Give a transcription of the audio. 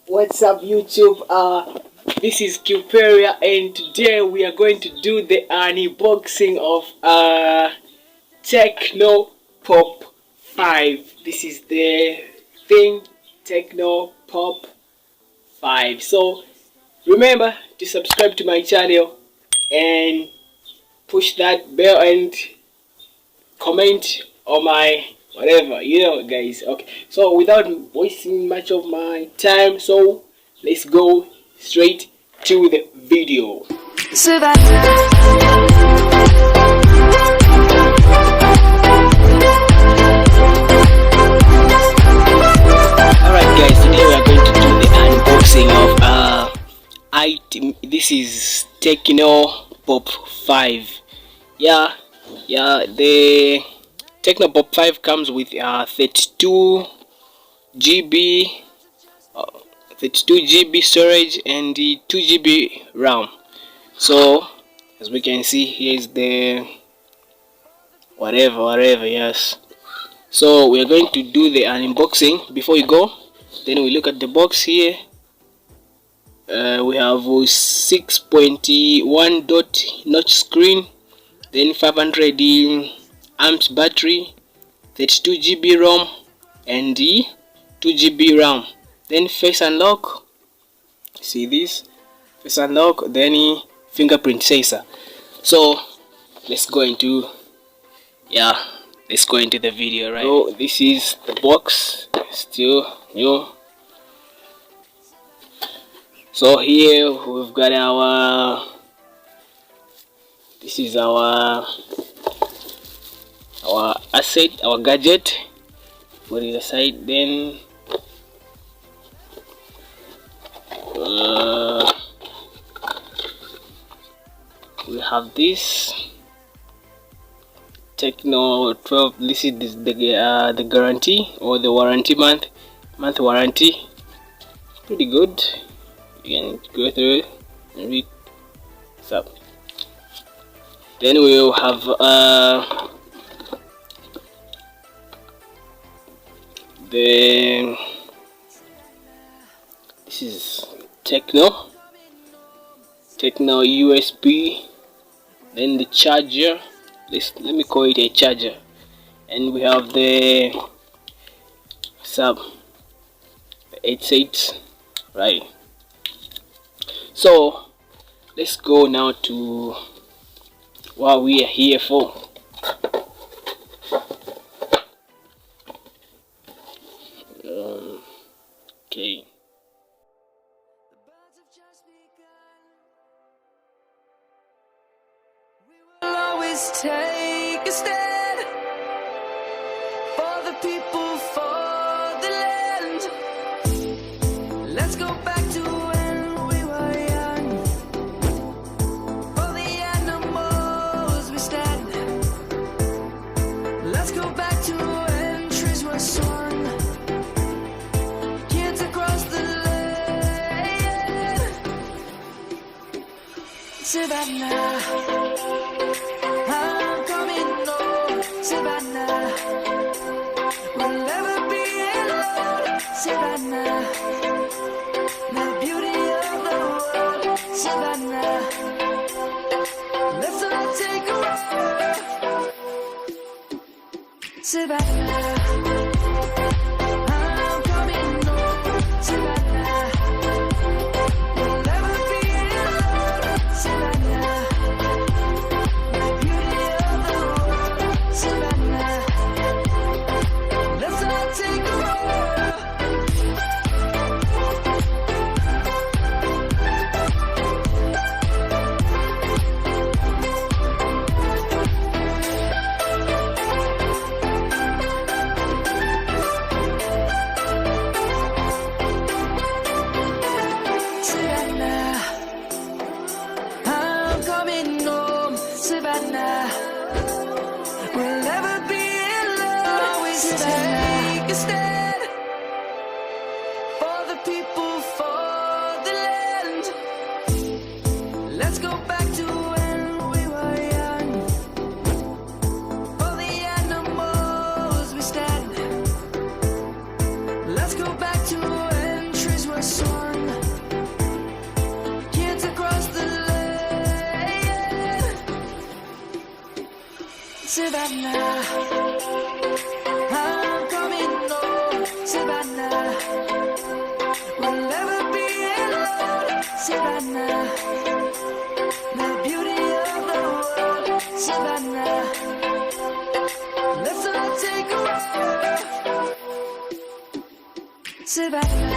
What's up, YouTube? This is Cuperia, and today we are going to do the unboxing of Tecno Pop 5. This is the thing, Tecno Pop 5. So remember to subscribe to my channel and push that bell and comment on my whatever, guys. Okay, so without wasting much of my time, so let's go straight to the video. Alright guys, today we are going to do the unboxing of item. This is Tecno Pop 5. Yeah, the Tecno Pop 5 comes with 32 GB storage and the 2 GB RAM. So as we can see, here's the whatever, yes. So we are going to do the unboxing. Before we go, then we look at the box here. We have 6.1 dot notch screen, then 500 amps battery, 32 GB ROM and the 2 GB RAM. Then face unlock, see this face unlock, then fingerprint sensor. So let's go into the video, right? So this is the box, still new. So here we've got this is our asset, our gadget. Put it aside. Then we have this Tecno 12. This is the guarantee or the warranty, month warranty. Pretty good. You can go through it and read what's up. Then we will have this is Tecno USB, then the charger. Let me call it a charger, and we have the headset, right? So let's go now to what we are here for. Okay. Take a stand for the people, for the land. Let's go back to when we were young. For the animals we stand. Let's go back to when trees were swung. Kids across the land. Savannah, I'm coming home, Savannah. We'll never be alone, Savannah. The beauty of the world, Savannah. Let's all take a walk, Savannah. I'm coming home, Savannah. We'll never be alone, Savannah. Savannah, we'll never be alone. Always take a stand for the people, for the land. Let's go back to when we were young. For the animals we stand. Let's go back to when trees were swung. Savannah, I'm coming home, Savannah. We'll never be alone, Savannah. The beauty of the world, Savannah. Let's all take a walk, Savannah.